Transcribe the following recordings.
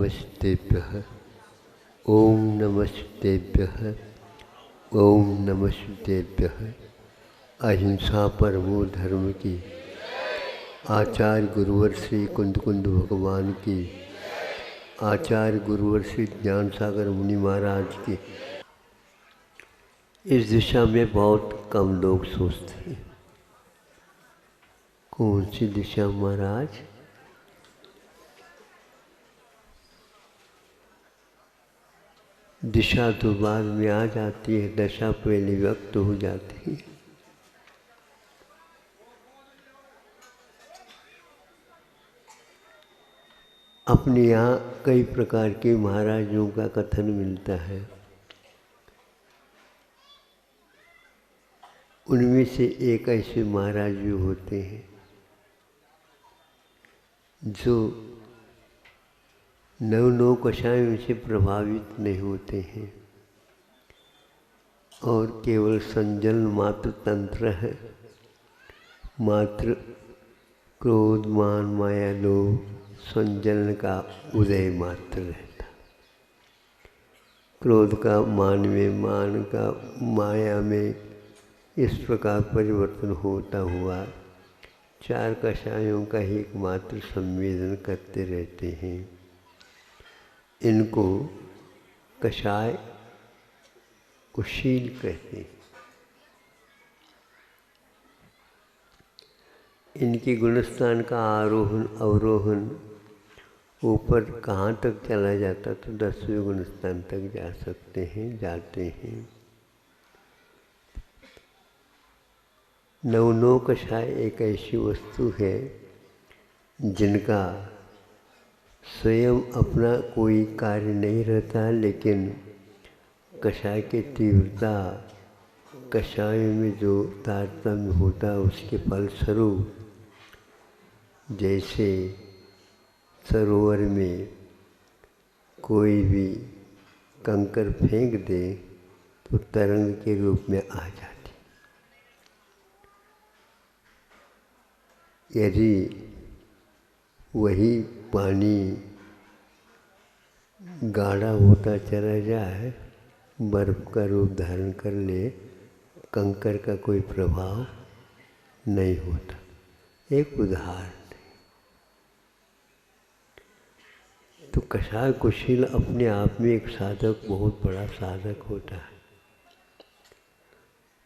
नमस्तेभ्यः। ओम नमस्तेभ्यः। ओम नमस्तेभ्यः। अहिंसा परमो धर्म की, आचार्य गुरुवर श्री कुंद कुंद भगवान की, आचार्य गुरुवर श्री ज्ञान सागर मुनि महाराज की। इस दिशा में बहुत कम लोग सोचते हैं। कौन सी दिशा महाराज? दिशा तो बाद में आ जाती है, दशा पहले व्यक्त हो जाती है। अपने यहाँ कई प्रकार के महाराजों का कथन मिलता है। उनमें से एक ऐसे महाराज भी होते हैं जो नौ कषायों से प्रभावित नहीं होते हैं और केवल संजलन मात्र तंत्र है। मात्र क्रोध मान माया लोभ संजलन का उदय मात्र रहता। क्रोध का मान में, मान का माया में, इस प्रकार परिवर्तन होता हुआ चार कषायों का ही एकमात्र संवेदन करते रहते हैं। इनको कषाय कुशील कहते हैं। इनके गुणस्थान का आरोहण अवरोहण ऊपर कहाँ तक चला जाता तो 10वें गुणस्थान तक जा सकते हैं, जाते हैं। नौ कषाय एक ऐसी वस्तु है जिनका स्वयं अपना कोई कार्य नहीं रहता, लेकिन कषाय की तीव्रता, कषाय में जो तारतम्य होता है उसके फलस्वरूप जैसे सरोवर में कोई भी कंकर फेंक दे तो तरंग के रूप में आ जाती। यदि वही पानी गाढ़ा होता चला जाए, बर्फ का रूप धारण कर ले, कंकर का कोई प्रभाव नहीं होता। एक उदाहरण। तो कषाय कुशील अपने आप में एक साधक, बहुत बड़ा साधक होता है।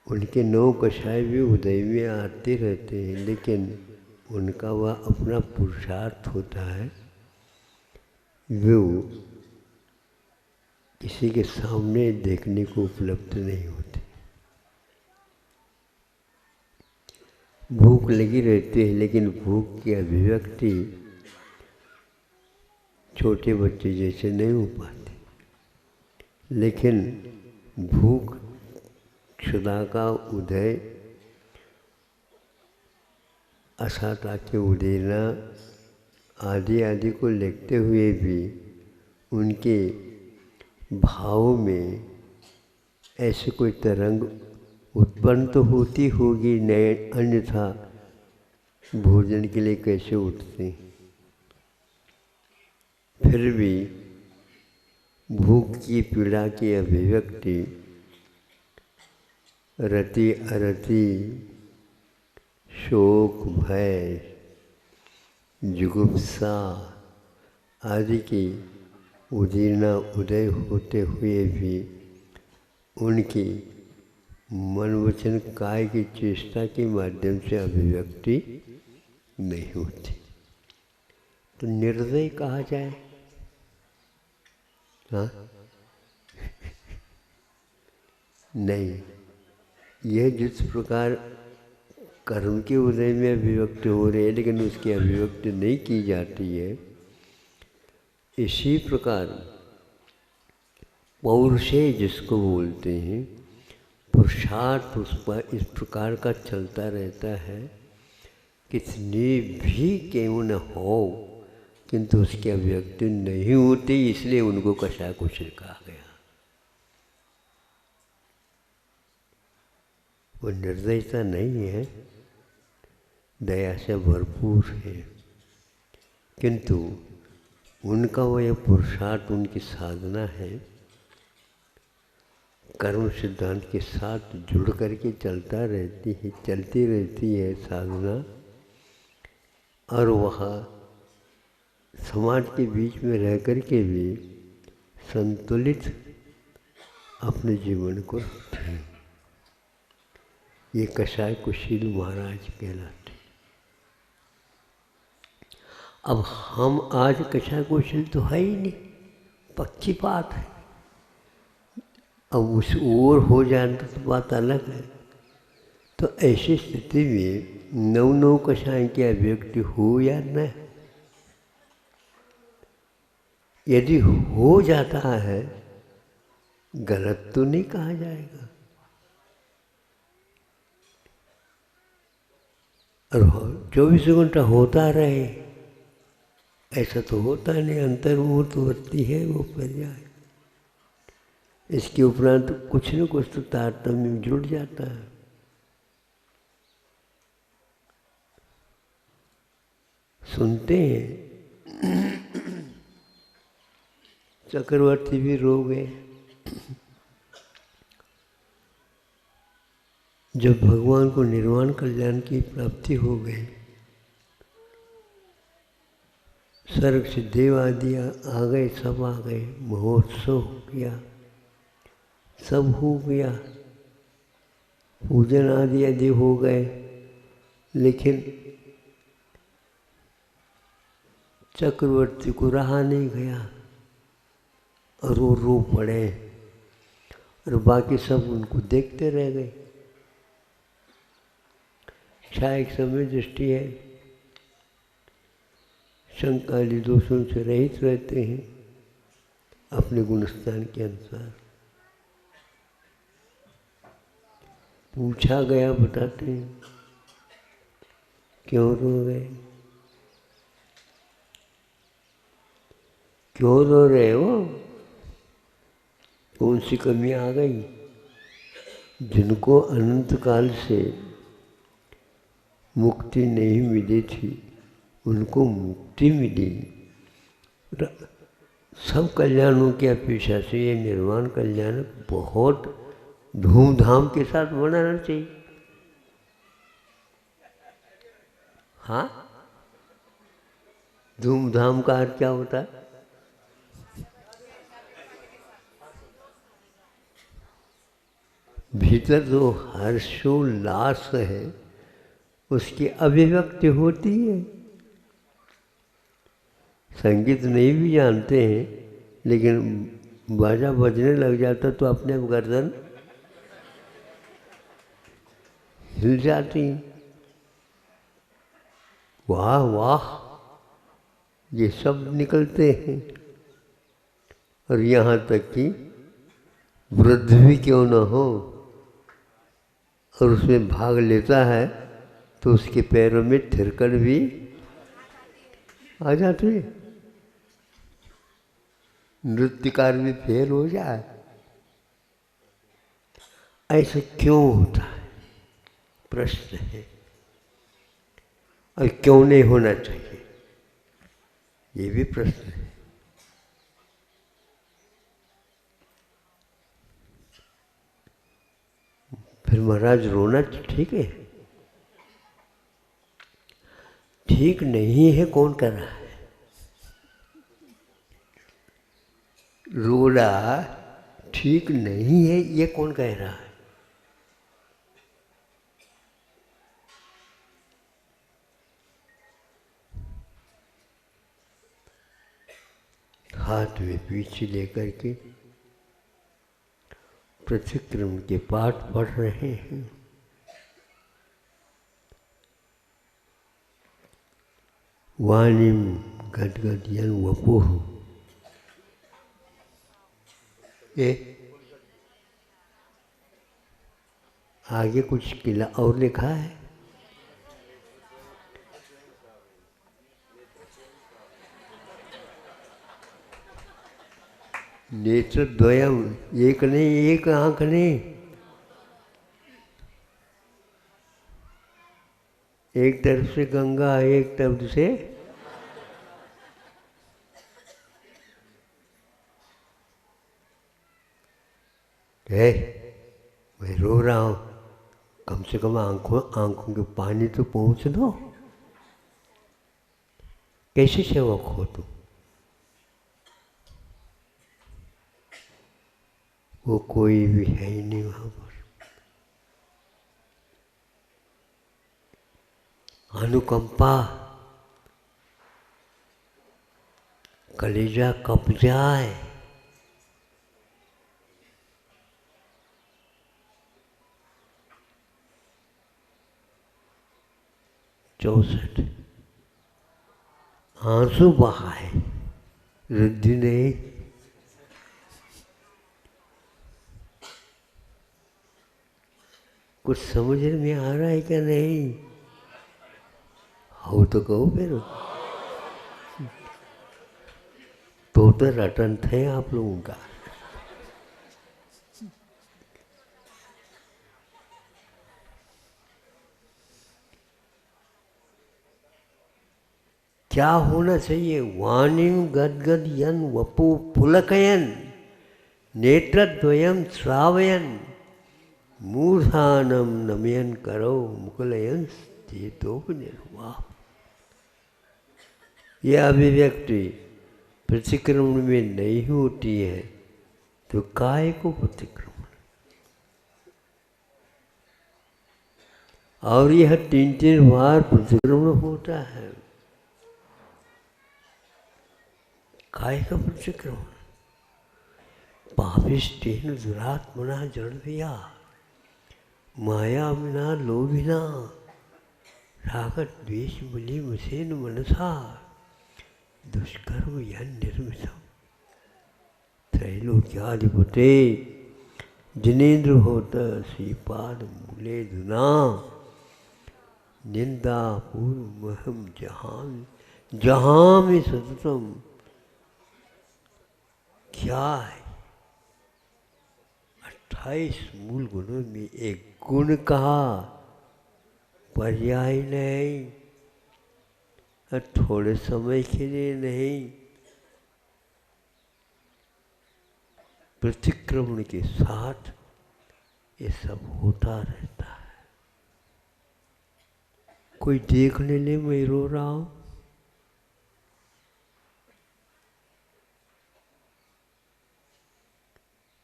उनके 9 कषाय भी उदय में आते रहते हैं, लेकिन उनका वह अपना पुरुषार्थ होता है, वो किसी के सामने देखने को उपलब्ध नहीं होते। भूख लगी रहती है, लेकिन भूख की अभिव्यक्ति छोटे बच्चे जैसे नहीं हो पाते। लेकिन भूख क्षुधा का उदय, असाता के उदेना आदि आदि को लिखते हुए भी उनके भाव में ऐसे कोई तरंग उत्पन्न तो होती होगी, नए अन्यथा भोजन के लिए कैसे उठते। फिर भी भूख की पीड़ा की अभिव्यक्ति रति अरति, शोक भय जुगुप्सा आदि की उदीर्णा उदय होते हुए भी उनकी मन वचन काय की चेष्टा के माध्यम से अभिव्यक्ति नहीं होती। तो निर्दय कहा जाए? हाँ नहीं, यह जिस प्रकार कर्म के उदय में अभिव्यक्ति हो रही है, लेकिन उसकी अभिव्यक्ति नहीं की जाती है, इसी प्रकार पौरुषेय जिसको बोलते हैं, पुरुषार्थ उस पर इस प्रकार का चलता रहता है, कितनी भी क्यों न हो, किंतु उसकी अभिव्यक्ति नहीं होती, इसलिए उनको कषाय कुशील कहा गया। वो निर्दयता नहीं है, दया से भरपूर है, किंतु उनका वो यह पुरुषार्थ, उनकी साधना है, कर्म सिद्धांत के साथ जुड़ करके चलती रहती है साधना, और वह समाज के बीच में रह कर के भी संतुलित अपने जीवन को रखते हैं। ये कसाई कुशील महाराज कहलाते। अब हम आज कसाई कुशील तो है ही नहीं, पक्की बात है। अब उस ओर हो जाए तो बात अलग है। तो ऐसी स्थिति में नव कसाई के अभिव्यक्ति हो या न, यदि हो जाता है गलत तो नहीं कहा जाएगा, और 24 घंटा होता रहे ऐसा तो होता नहीं। अंतर्मुहूर्तवर्ती है वो पर्याय। इसके उपरांत कुछ न कुछ तो तारतम्य जुड़ जाता है। सुनते हैं चक्रवर्ती भी रो गए जब भगवान को निर्वाण कल्याण की प्राप्ति हो गई। स्वर्ग से देव आदि आ गए, सब आ गए, महोत्सव हो गया, सब हो गया, पूजन आदि आदि हो गए, लेकिन चक्रवर्ती को रहा नहीं गया और वो रो पड़े, और बाकी सब उनको देखते रह गए। क्षायिक समय दृष्टि है, शंकादि दोषों से रहित रहते हैं अपने गुणस्थान के अनुसार। पूछा गया, बताते हैं क्यों रो गए, क्यों रो रहे हो, कौन सी कमी आ गई। जिनको अनंत काल से मुक्ति नहीं मिली थी उनको मुक्ति मिली। सब कल्याणों की अपेक्षा से ये निर्वाण कल्याण बहुत धूमधाम के साथ मनाना चाहिए। हाँ, धूमधाम का अर्थ क्या होता है? भीतर जो हर्षोल्लास है उसकी अभिव्यक्ति होती है। संगीत नहीं भी जानते हैं, लेकिन बाजा बजने लग जाता तो अपने आप गर्दन हिल जाती। वाह वाह, ये सब निकलते हैं। और यहाँ तक कि वृद्ध भी क्यों न हो और उसमें भाग लेता है तो उसके पैरों में थिरकन भी आ जाती है। नृत्यकार भी फेल हो जाए, ऐसा क्यों होता है, प्रश्न है। और क्यों नहीं होना चाहिए, ये भी प्रश्न है। फिर महाराज रोना ठीक है? ठीक नहीं है, कौन कर रहा है? रोना ठीक नहीं है ये कौन कह रहा है? हाथ में पीछे लेकर के प्रतिक्रमण के पाठ पढ़ रहे हैं। वाणिम गदगदयन वपुः। ये आगे कुछ किला और लिखा है। नेत्र द्वयम, एक नहीं, एक आंख नहीं, एक तरफ से गंगा, एक तरफ से है मैं रो रहा हूँ, कम से कम आंखों के पानी तो पहुँच दो। कैसे सेवक हो तुम? वो कोई भी है ही नहीं वहाँ पर। अनुकंपा, कलेजा कप जाए। चौसठ आंसू बहाए, रिद्धि नहीं। कुछ समझ में आ रहा है क्या? नहीं हो तो कहो फिर। तो रटन थे आप लोगों का। क्या होना चाहिए? वाणिम गदगद यन वपु पुलकयन नेत्रद्वयम श्रावयन मूर्धानम नमयन करो मुकुलयन चेतोपनिर्वाह। यह अभिव्यक्ति प्रतिक्रमण में नहीं होती है तो काय को प्रतिक्रमण? और यह 3-3 बार प्रतिक्रमण होता है। काय का प्रतिक्रमण? पापिष्टेन दुरात्मना जड़भिया माया विना लोभिना रागत द्वेष बलि मसेन मनसा दुष्कर्म यन निर्मितम। त्रैलोक्याधिपते जिनेन्द्र होता श्रीपाद मूले धुना निंदा पूर्वमहम जहाँ में सततम। क्या है? 28 मूल गुणों में एक गुण कहा, पर्याय नहीं, थोड़े समय के लिए नहीं, प्रतिक्रमण के साथ ये सब होता रहता है। कोई देखने ले मैं रो रहा हूं,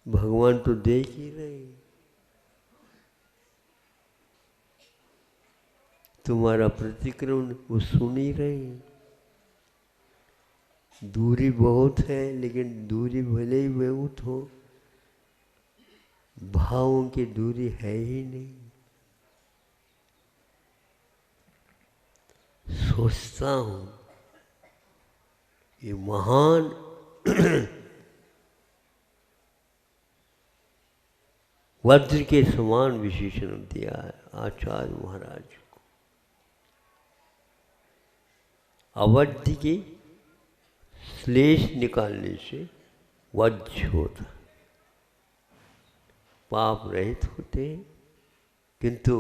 भगवान तो देख ही रहे, तुम्हारा प्रतिक्रमण वो सुन ही रहे। दूरी बहुत है, लेकिन दूरी भले ही बहुत हो, भावों की दूरी है ही नहीं। सोचता हूं ये महान वज्र के समान विशेषण दिया है आचार्य महाराज को। अवधि के श्लेष निकालने से वज्र होता, पाप रहित होते, किंतु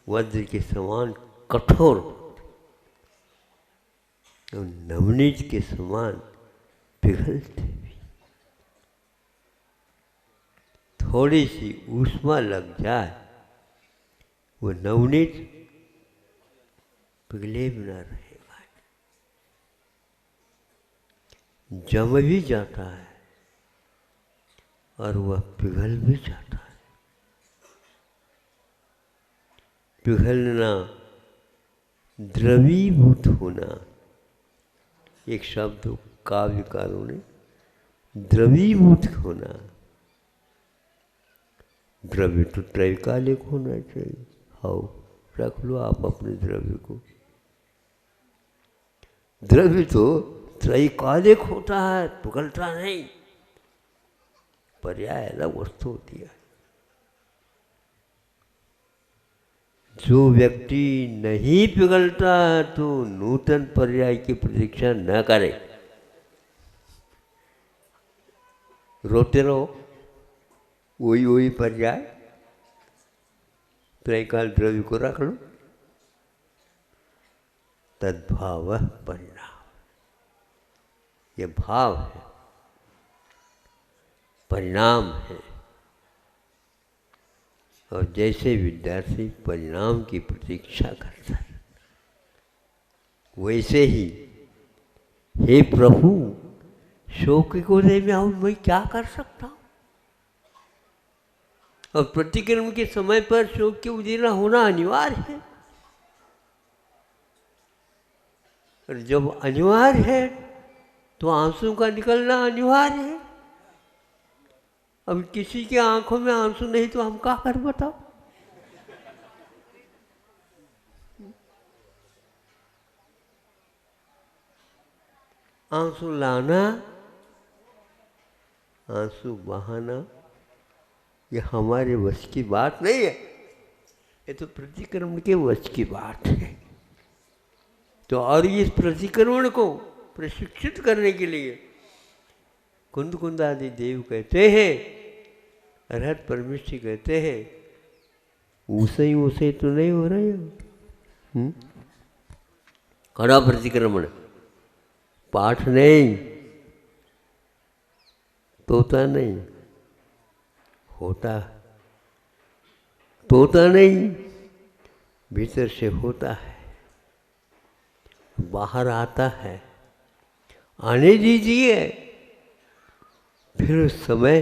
वज्र के समान कठोर और नवनीत के समान पिघलते भी। थोड़ी सी ऊष्मा लग जाए वो नवनीत पिघले बिना रहेगा। जम भी जाता है और वह पिघल भी जाता है। पिघलना, द्रवीभूत होना, एक शब्द काव्यकारों ने द्रवीभूत होना। द्रव्य तो त्रैकालिक होना चाहिए। आओ रख लो आप अपने द्रव्य को। द्रव्य तो त्रैकालिक होता है, पिघलता नहीं। पर्याय अलग वस्तु होती है। जो व्यक्ति नहीं पिघलता तो नूतन पर्याय की प्रतीक्षा न करे। रोते रहो, वही पर्याय, त्रैकाल द्रव्य को रख लो। तद्भाव परिणाम, ये भाव है, परिणाम है। और जैसे विद्यार्थी परिणाम की प्रतीक्षा करता है, वैसे ही हे प्रभु शोक को दे मैं क्या कर सकता हूँ। और प्रतिक्रमण के समय पर शोक के उदीना होना अनिवार्य है, और जब अनिवार्य है तो आंसू का निकलना अनिवार्य है। अब किसी के आंखों में आंसू नहीं तो हम क्या कर बताओ। आंसू लाना, आंसू बहाना, ये हमारे वश की बात नहीं है, ये तो प्रतिक्रमण के वश की बात है। तो और इस प्रतिक्रमण को प्रशिक्षित करने के लिए कुंद कुंद आदि देव कहते हैं, अरहत परमेश्वर कहते हैं, ऊसे तो नहीं हो रहा है। कड़ा प्रतिक्रमण, पाठ नहीं, तोता नहीं, होता तोता नहीं, भीतर से होता है, बाहर आता है, आने दीजिए। फिर उस समय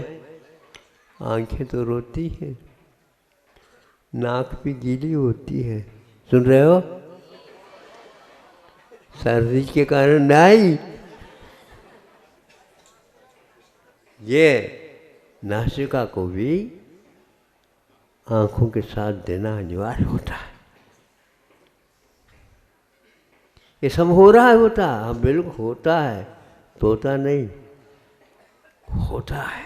आंखें तो रोती हैं, नाक भी गीली होती है, सुन रहे हो, सर्दी के कारण नहीं, ये नासिका को भी आंखों के साथ देना अनिवार्य होता है। ये सब हो रहा है, होता है, बिल्कुल होता है, तोता नहीं, होता है।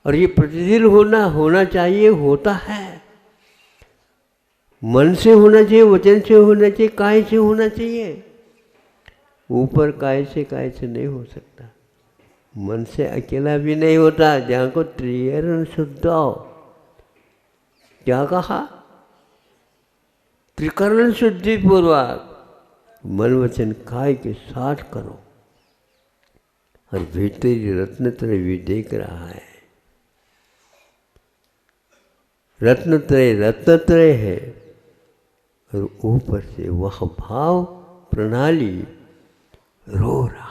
और ये प्रतिदिन होना चाहिए, होता है। मन से होना चाहिए, वचन से होना चाहिए, काय से होना चाहिए। ऊपर काय से नहीं हो सकता, मन से अकेला भी नहीं होता। जहाँ को त्रिकरण शुद्ध, क्या कहा, त्रिकरण शुद्धि पूर्वक मन वचन काय के साथ करो। और भीतरी रत्नत्रय भी देख रहा है, रत्नत्रय है, और ऊपर से वह भाव प्रणाली रो रहा